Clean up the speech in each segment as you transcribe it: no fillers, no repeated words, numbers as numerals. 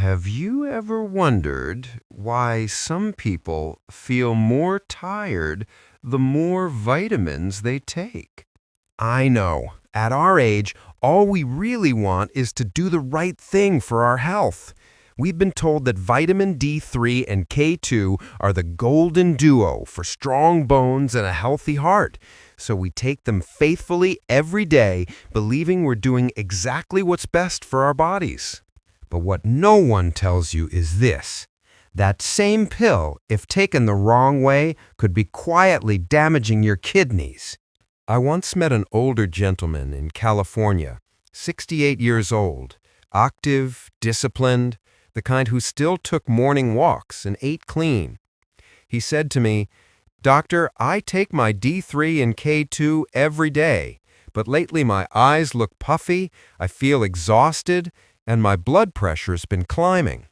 Have you ever wondered why some people feel more tired the more vitamins they take? I know. At our age, all we really want is to do the right thing for our health. We've been told that vitamin D3 and K2 are the golden duo for strong bones and a healthy heart. So we take them faithfully every day, believing we're doing exactly what's best for our bodies. But what no one tells you is this. That same pill, if taken the wrong way, could be quietly damaging your kidneys. I once met an older gentleman in California, 68 years old, active, disciplined, the kind who still took morning walks and ate clean. He said to me, "Doctor, I take my D3 and K2 every day, but lately my eyes look puffy, I feel exhausted, and my blood pressure's been climbing."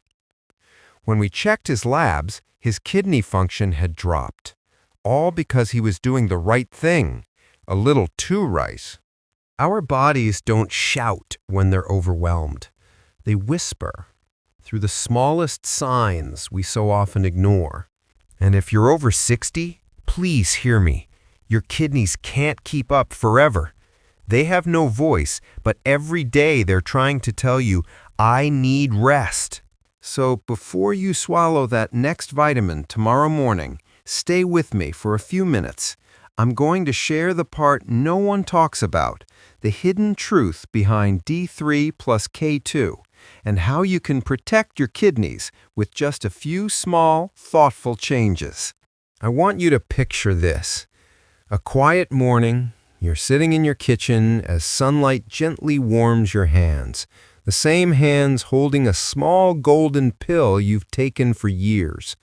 When we checked his labs, his kidney function had dropped, all because he was doing the right thing, a little too right. Our bodies don't shout when they're overwhelmed. They whisper through the smallest signs we so often ignore. And if you're over 60, please hear me. Your kidneys can't keep up forever. They have no voice, but every day they're trying to tell you, "I need rest." So before you swallow that next vitamin tomorrow morning, stay with me for a few minutes. I'm going to share the part no one talks about, the hidden truth behind D3 plus K2, and how you can protect your kidneys with just a few small, thoughtful changes. I want you to picture this. A quiet morning. You're sitting in your kitchen as sunlight gently warms your hands, the same hands holding a small golden pill you've taken for years.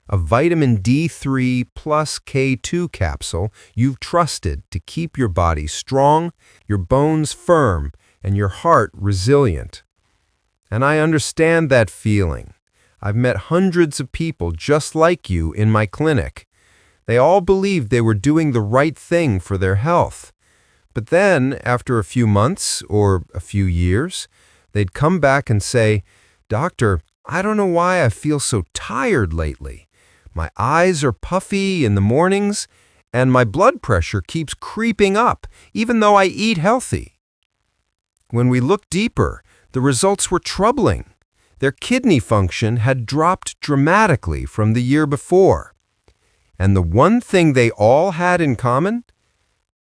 A vitamin D3 plus K2 capsule you've trusted to keep your body strong, your bones firm, and your heart resilient. And I understand that feeling. I've met hundreds of people just like you in my clinic. They all believed they were doing the right thing for their health. But then, after a few months or a few years, they'd come back and say, "Doctor, I don't know why I feel so tired lately. My eyes are puffy in the mornings, and my blood pressure keeps creeping up, even though I eat healthy." When we looked deeper, the results were troubling. Their kidney function had dropped dramatically from the year before. And the one thing they all had in common?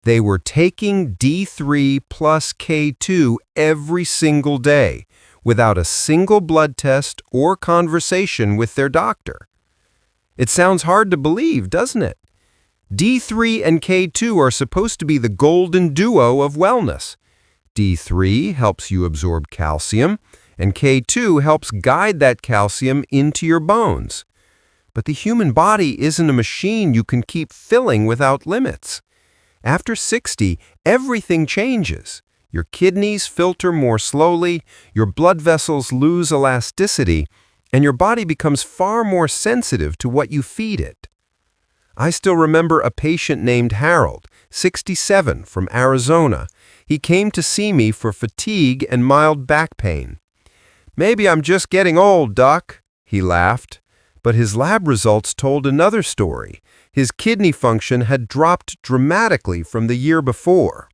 They were taking D3 plus K2 every single day, without a single blood test or conversation with their doctor. It sounds hard to believe, doesn't it? D3 and K2 are supposed to be the golden duo of wellness. D3 helps you absorb calcium, and K2 helps guide that calcium into your bones. But the human body isn't a machine you can keep filling without limits. After 60, everything changes. Your kidneys filter more slowly, your blood vessels lose elasticity, and your body becomes far more sensitive to what you feed it. I still remember a patient named Harold, 67, from Arizona. He came to see me for fatigue and mild back pain. "Maybe I'm just getting old, Doc," he laughed. But his lab results told another story. His kidney function had dropped dramatically from the year before.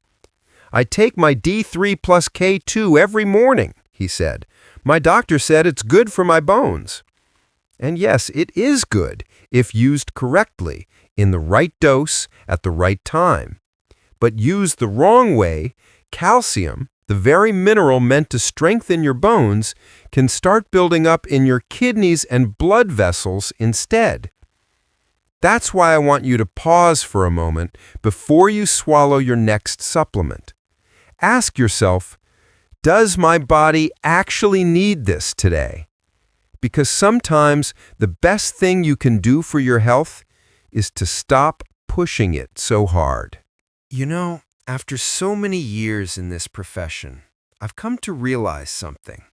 "I take my D3 plus K2 every morning," he said. "My doctor said it's good for my bones." And yes, it is good if used correctly, in the right dose, at the right time. But used the wrong way, calcium, the very mineral meant to strengthen your bones, can start building up in your kidneys and blood vessels instead. That's why I want you to pause for a moment before you swallow your next supplement. Ask yourself, does my body actually need this today? Because sometimes the best thing you can do for your health is to stop pushing it so hard. You know, after so many years in this profession, I've come to realize something.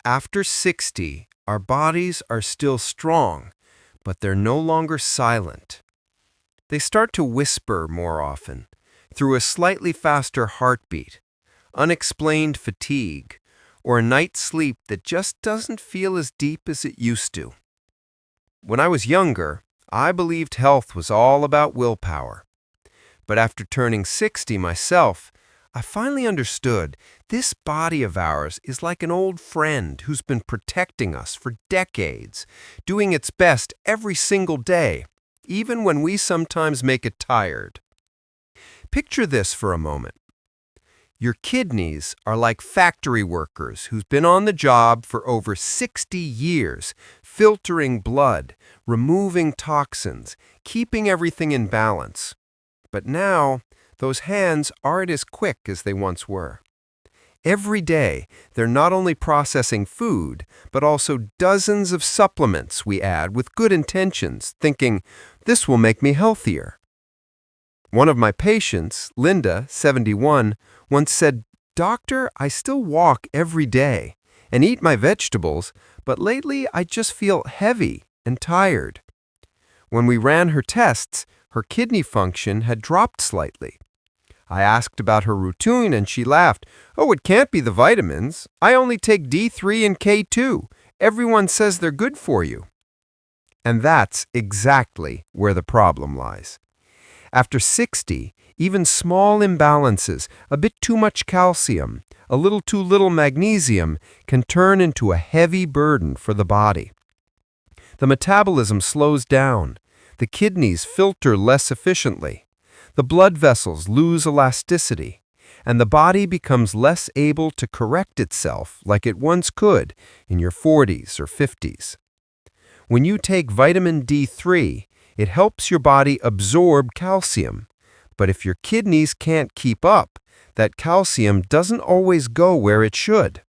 After 60, our bodies are still strong, but they're no longer silent. They start to whisper more often, through a slightly faster heartbeat, unexplained fatigue, or a night's sleep that just doesn't feel as deep as it used to. When I was younger, I believed health was all about willpower. But after turning 60 myself, I finally understood this body of ours is like an old friend who's been protecting us for decades, doing its best every single day, even when we sometimes make it tired. Picture this for a moment. Your kidneys are like factory workers who's been on the job for over 60 years, filtering blood, removing toxins, keeping everything in balance. But now, those hands aren't as quick as they once were. Every day, they're not only processing food, but also dozens of supplements we add with good intentions, thinking, this will make me healthier. One of my patients, Linda, 71, once said, "Doctor, I still walk every day and eat my vegetables, but lately I just feel heavy and tired." When we ran her tests, her kidney function had dropped slightly. I asked about her routine and she laughed. "Oh, it can't be the vitamins. I only take D3 and K2. Everyone says they're good for you." And that's exactly where the problem lies. After 60, even small imbalances, a bit too much calcium, a little too little magnesium, can turn into a heavy burden for the body. The metabolism slows down. The kidneys filter less efficiently. The blood vessels lose elasticity, and the body becomes less able to correct itself like it once could in your 40s or 50s. When you take vitamin D3, it helps your body absorb calcium. But if your kidneys can't keep up, that calcium doesn't always go where it should.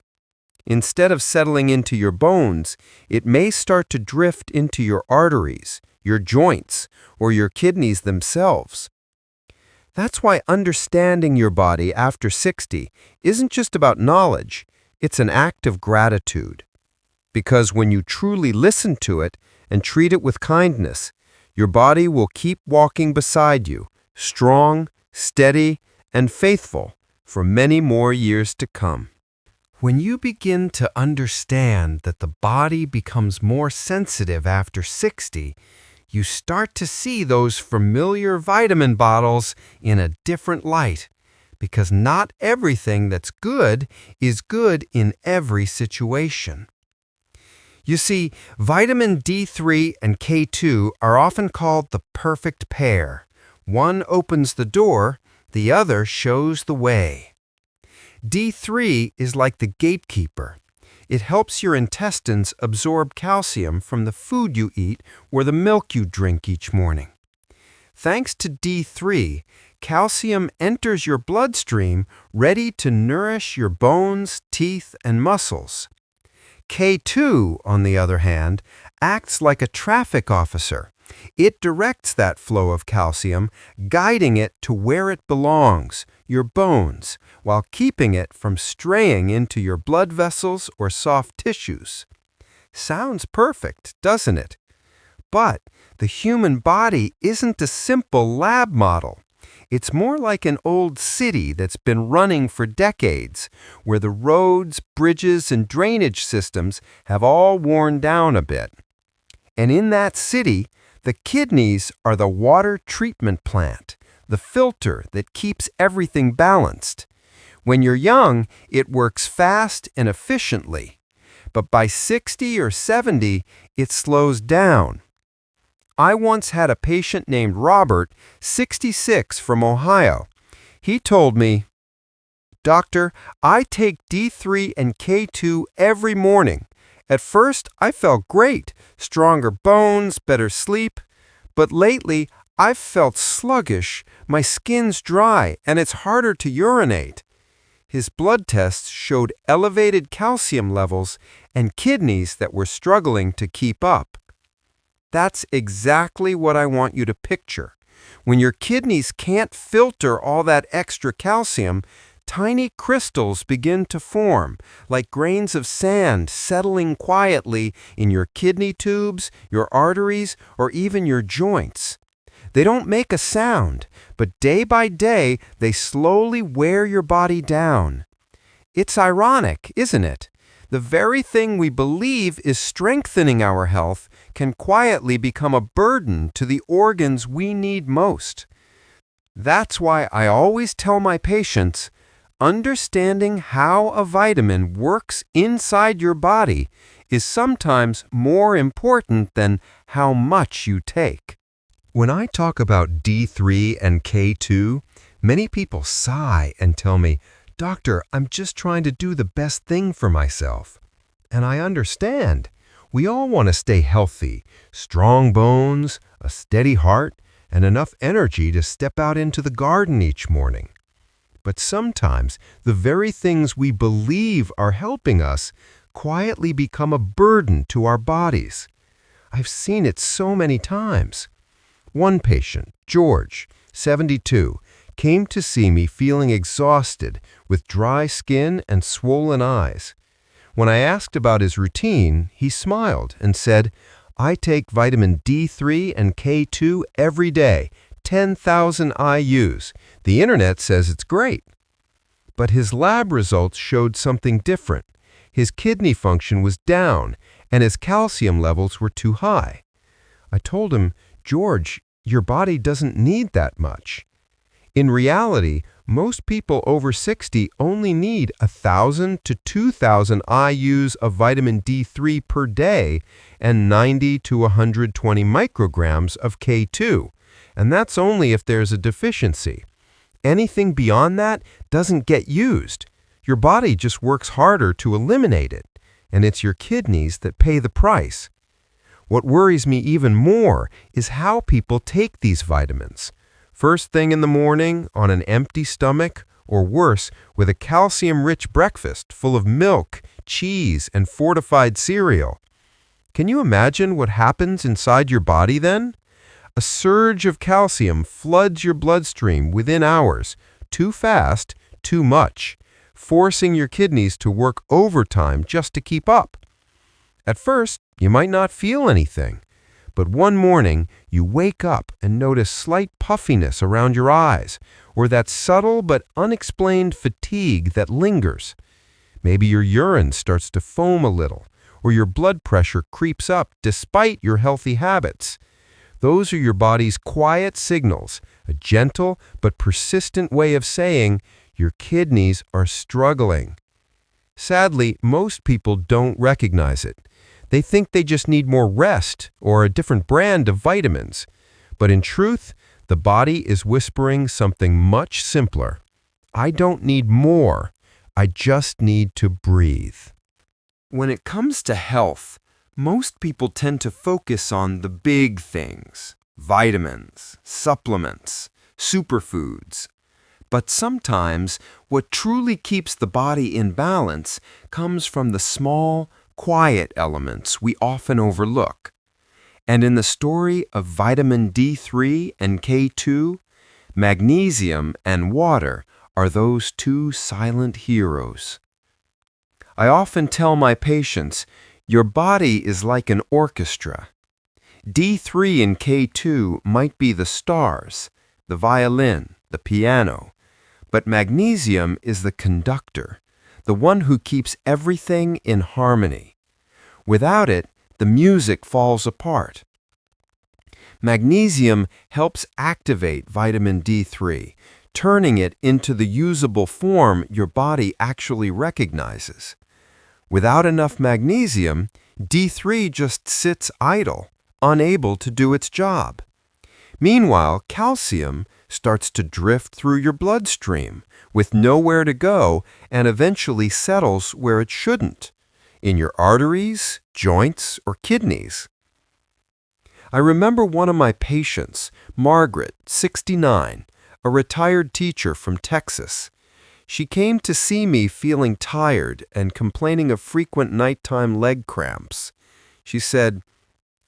Instead of settling into your bones, it may start to drift into your arteries, your joints, or your kidneys themselves. That's why understanding your body after 60 isn't just about knowledge, it's an act of gratitude. Because when you truly listen to it and treat it with kindness, your body will keep walking beside you, strong, steady, and faithful for many more years to come. When you begin to understand that the body becomes more sensitive after 60, you start to see those familiar vitamin bottles in a different light, because not everything that's good is good in every situation. You see, vitamin D3 and K2 are often called the perfect pair. One opens the door, the other shows the way. D3 is like the gatekeeper. It helps your intestines absorb calcium from the food you eat or the milk you drink each morning. Thanks to D3, calcium enters your bloodstream ready to nourish your bones, teeth, and muscles. K2, on the other hand, acts like a traffic officer. It directs that flow of calcium, guiding it to where it belongs, your bones, while keeping it from straying into your blood vessels or soft tissues. Sounds perfect, doesn't it? But the human body isn't a simple lab model. It's more like an old city that's been running for decades, where the roads, bridges, and drainage systems have all worn down a bit. And in that city, the kidneys are the water treatment plant, the filter that keeps everything balanced. When you're young, it works fast and efficiently. But by 60 or 70, it slows down. I once had a patient named Robert, 66, from Ohio. He told me, "Doctor, I take D3 and K2 every morning. At first, I felt great, stronger bones, better sleep. But lately, I've felt sluggish, my skin's dry, and it's harder to urinate." His blood tests showed elevated calcium levels and kidneys that were struggling to keep up. That's exactly what I want you to picture. When your kidneys can't filter all that extra calcium, tiny crystals begin to form, like grains of sand settling quietly in your kidney tubes, your arteries, or even your joints. They don't make a sound, but day by day, they slowly wear your body down. It's ironic, isn't it? The very thing we believe is strengthening our health can quietly become a burden to the organs we need most. That's why I always tell my patients, understanding how a vitamin works inside your body is sometimes more important than how much you take. When I talk about D3 and K2, many people sigh and tell me, "Doctor, I'm just trying to do the best thing for myself." And I understand. We all want to stay healthy, strong bones, a steady heart, and enough energy to step out into the garden each morning. But sometimes the very things we believe are helping us quietly become a burden to our bodies. I've seen it so many times. One patient, George, 72, came to see me feeling exhausted with dry skin and swollen eyes. When I asked about his routine, he smiled and said, "I take vitamin D3 and K2 every day, 10,000 IUs. The internet says it's great." But his lab results showed something different. His kidney function was down, and his calcium levels were too high. I told him, "George, your body doesn't need that much." In reality, most people over 60 only need 1,000 to 2,000 IUs of vitamin D3 per day and 90 to 120 micrograms of K2, and that's only if there's a deficiency. Anything beyond that doesn't get used. Your body just works harder to eliminate it, and it's your kidneys that pay the price. What worries me even more is how people take these vitamins. First thing in the morning, on an empty stomach, or worse, with a calcium-rich breakfast full of milk, cheese, and fortified cereal. Can you imagine what happens inside your body then? A surge of calcium floods your bloodstream within hours, too fast, too much, forcing your kidneys to work overtime just to keep up. At first, you might not feel anything, but one morning you wake up and notice slight puffiness around your eyes, or that subtle but unexplained fatigue that lingers. Maybe your urine starts to foam a little, or your blood pressure creeps up despite your healthy habits. Those are your body's quiet signals, a gentle but persistent way of saying your kidneys are struggling. Sadly, most people don't recognize it. They think they just need more rest or a different brand of vitamins. But in truth, the body is whispering something much simpler. I don't need more. I just need to breathe. When it comes to health, most people tend to focus on the big things: vitamins, supplements, superfoods. But sometimes what truly keeps the body in balance comes from the small, quiet elements we often overlook. And in the story of vitamin D3 and K2, magnesium and water are those two silent heroes. I often tell my patients, your body is like an orchestra. D3 and K2 might be the stars, the violin, the piano, but magnesium is the conductor, the one who keeps everything in harmony. Without it, the music falls apart. Magnesium helps activate vitamin D3, turning it into the usable form your body actually recognizes. Without enough magnesium, D3 just sits idle, unable to do its job. Meanwhile, calcium starts to drift through your bloodstream with nowhere to go and eventually settles where it shouldn't, in your arteries, joints, or kidneys. I remember one of my patients, Margaret, 69, a retired teacher from Texas. She came to see me feeling tired and complaining of frequent nighttime leg cramps. She said,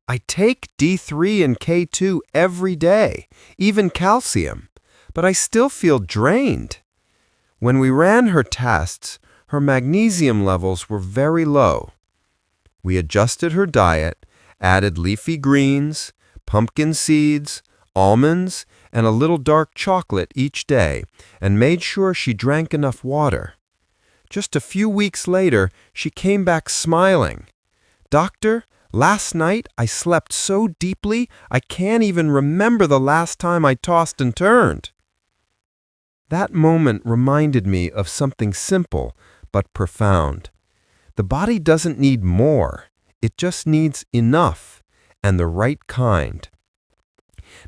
"I take D3 and K2 every day, even calcium, but I still feel drained." When we ran her tests, her magnesium levels were very low. We adjusted her diet, added leafy greens, pumpkin seeds, almonds, and a little dark chocolate each day, and made sure she drank enough water. Just a few weeks later, she came back smiling. "Doctor, last night I slept so deeply I can't even remember the last time I tossed and turned." That moment reminded me of something simple but profound. The body doesn't need more, it just needs enough, and the right kind.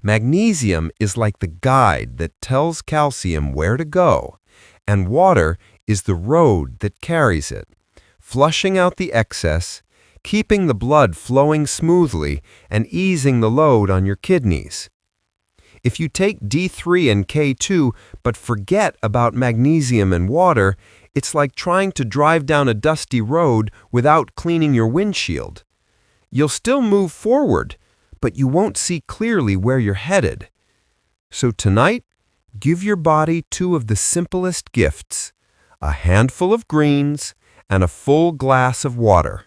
Magnesium is like the guide that tells calcium where to go, and water is the road that carries it, flushing out the excess, keeping the blood flowing smoothly, and easing the load on your kidneys. If you take D3 and K2 but forget about magnesium and water, it's like trying to drive down a dusty road without cleaning your windshield. You'll still move forward, but you won't see clearly where you're headed. So tonight, give your body two of the simplest gifts: a handful of greens and a full glass of water,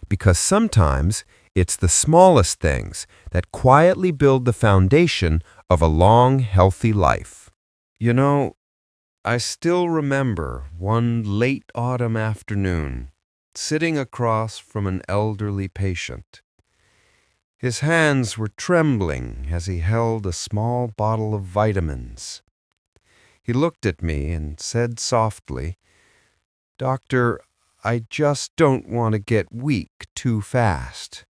because sometimes it's the smallest things that quietly build the foundation of a long, healthy life. You know, I still remember one late autumn afternoon, sitting across from an elderly patient. His hands were trembling as he held a small bottle of vitamins. He looked at me and said softly, "Doctor, I just don't want to get weak too fast.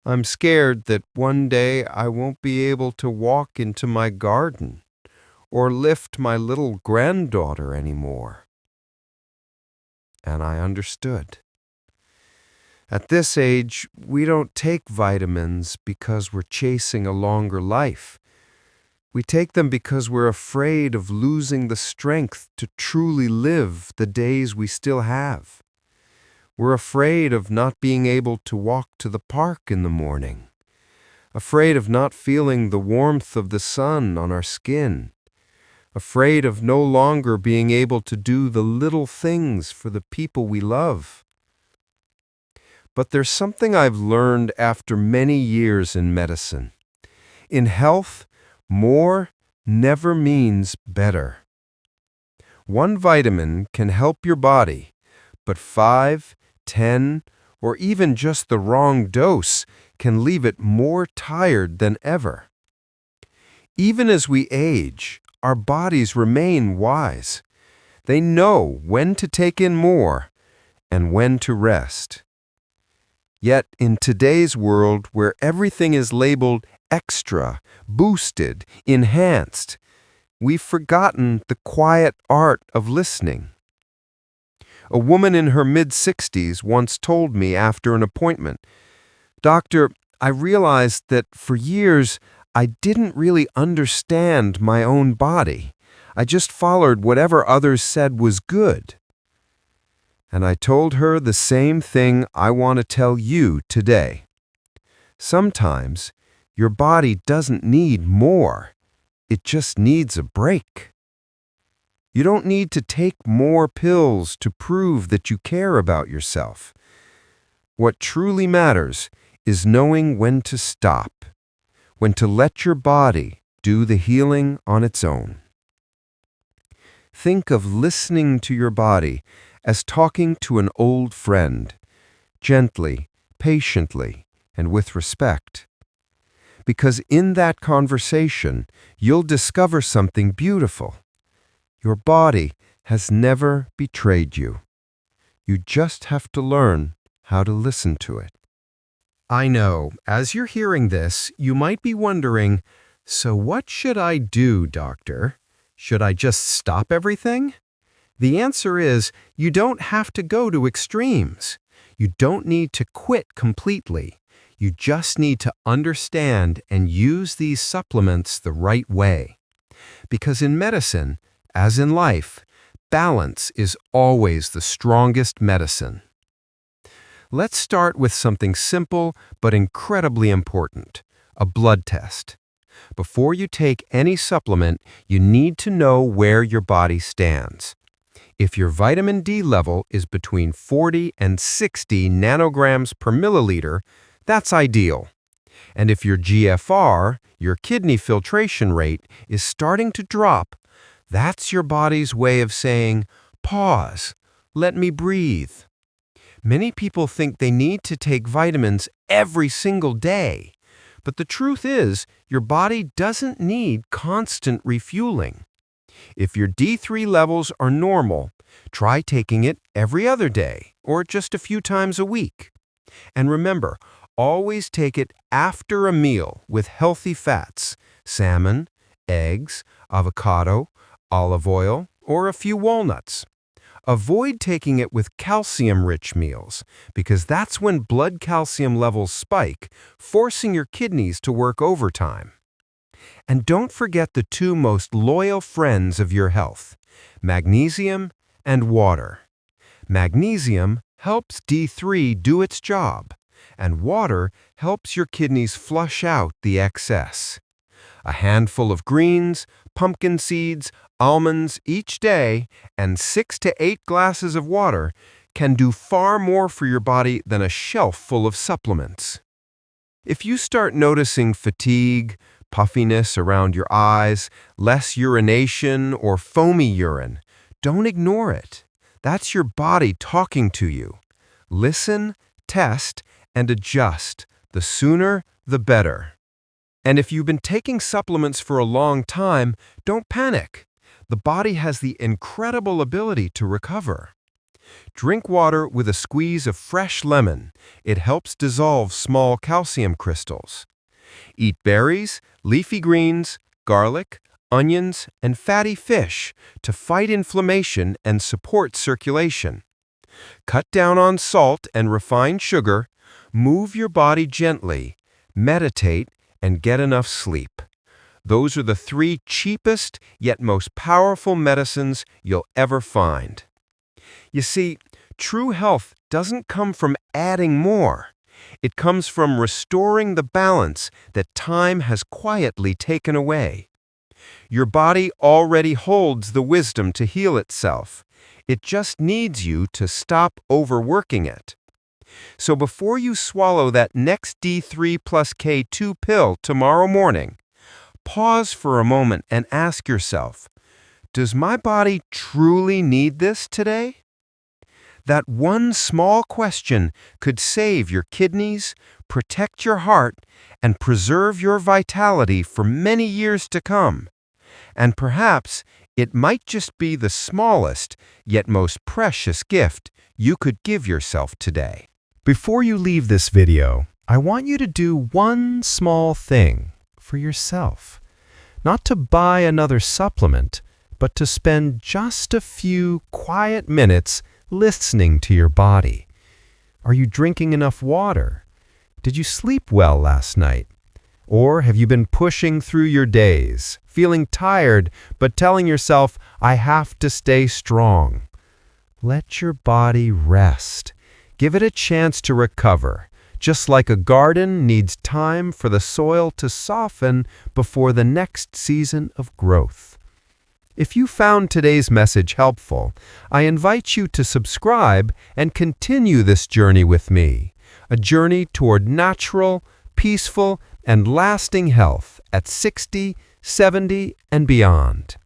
I'm scared that one day I won't be able to walk into my garden or lift my little granddaughter anymore." And I understood. At this age, we don't take vitamins because we're chasing a longer life. We take them because we're afraid of losing the strength to truly live the days we still have. We're afraid of not being able to walk to the park in the morning, afraid of not feeling the warmth of the sun on our skin, afraid of no longer being able to do the little things for the people we love. But there's something I've learned after many years in medicine. In health, more never means better. One vitamin can help your body, but 5, 10, or even just the wrong dose can leave it more tired than ever. Even as we age, our bodies remain wise. They know when to take in more and when to rest. Yet in today's world, where everything is labeled extra, boosted, enhanced, we've forgotten the quiet art of listening. A woman in her mid-60s once told me after an appointment, "Doctor, I realized that for years I didn't really understand my own body. I just followed whatever others said was good." And I told her the same thing I want to tell you today. Sometimes your body doesn't need more. It just needs a break. You don't need to take more pills to prove that you care about yourself. What truly matters is knowing when to stop, when to let your body do the healing on its own. Think of listening to your body as talking to an old friend, gently, patiently, and with respect. Because in that conversation, you'll discover something beautiful. Your body has never betrayed you. You just have to learn how to listen to it. I know, as you're hearing this, you might be wondering, so what should I do, doctor? Should I just stop everything? The answer is, you don't have to go to extremes. You don't need to quit completely. You just need to understand and use these supplements the right way. Because in medicine, as in life, balance is always the strongest medicine. Let's start with something simple but incredibly important, a blood test. Before you take any supplement, you need to know where your body stands. If your vitamin D level is between 40 and 60 nanograms per milliliter, that's ideal. And if your GFR, your kidney filtration rate, is starting to drop, that's your body's way of saying, pause, Let me breathe. Many people think they need to take vitamins every single day, but the truth is your body doesn't need constant refueling. If your D3 levels are normal, try taking it every other day or just a few times a week. And remember, always take it after a meal with healthy fats, salmon, eggs, avocado, olive oil, or a few walnuts. Avoid taking it with calcium-rich meals because that's when blood calcium levels spike, forcing your kidneys to work overtime. And don't forget the two most loyal friends of your health, magnesium and water. Magnesium helps D3 do its job, and water helps your kidneys flush out the excess. A handful of greens, pumpkin seeds, almonds each day, and 6 to 8 glasses of water can do far more for your body than a shelf full of supplements. If you start noticing fatigue, puffiness around your eyes, less urination, or foamy urine, don't ignore it. That's your body talking to you. Listen, test, and adjust. The sooner, the better. And if you've been taking supplements for a long time, don't panic. The body has the incredible ability to recover. Drink water with a squeeze of fresh lemon. It helps dissolve small calcium crystals. Eat berries, leafy greens, garlic, onions, and fatty fish to fight inflammation and support circulation. Cut down on salt and refined sugar, move your body gently, meditate, and get enough sleep. Those are the 3 cheapest yet most powerful medicines you'll ever find. You see, true health doesn't come from adding more. It comes from restoring the balance that time has quietly taken away. Your body already holds the wisdom to heal itself. It just needs you to stop overworking it. So before you swallow that next D3 plus K2 pill tomorrow morning, pause for a moment and ask yourself, does my body truly need this today? That one small question could save your kidneys, protect your heart, and preserve your vitality for many years to come. And perhaps it might just be the smallest yet most precious gift you could give yourself today. Before you leave this video, I want you to do one small thing for yourself. Not to buy another supplement, but to spend just a few quiet minutes listening to your body. Are you drinking enough water? Did you sleep well last night? Or have you been pushing through your days, feeling tired, but telling yourself, I have to stay strong? Let your body rest. Give it a chance to recover, just like a garden needs time for the soil to soften before the next season of growth. If you found today's message helpful, I invite you to subscribe and continue this journey with me, a journey toward natural, peaceful, and lasting health at 60, 70, and beyond.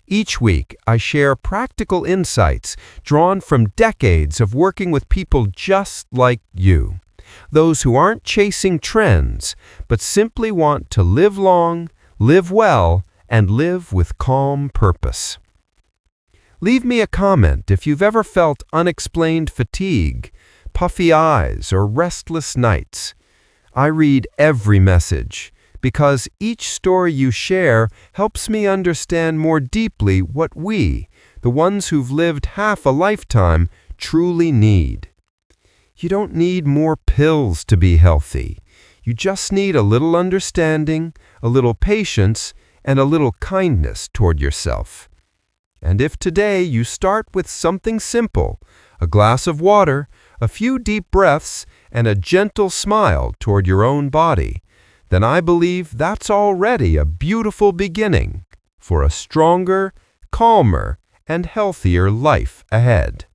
Each week, I share practical insights drawn from decades of working with people just like you, those who aren't chasing trends, but simply want to live long, live well, and live with calm purpose. Leave me a comment if you've ever felt unexplained fatigue, puffy eyes, or restless nights. I read every message, because each story you share helps me understand more deeply what we, the ones who've lived half a lifetime, truly need. You don't need more pills to be healthy. You just need a little understanding, a little patience, and a little kindness toward yourself. And if today you start with something simple, a glass of water, a few deep breaths, and a gentle smile toward your own body, then I believe that's already a beautiful beginning for a stronger, calmer, and healthier life ahead.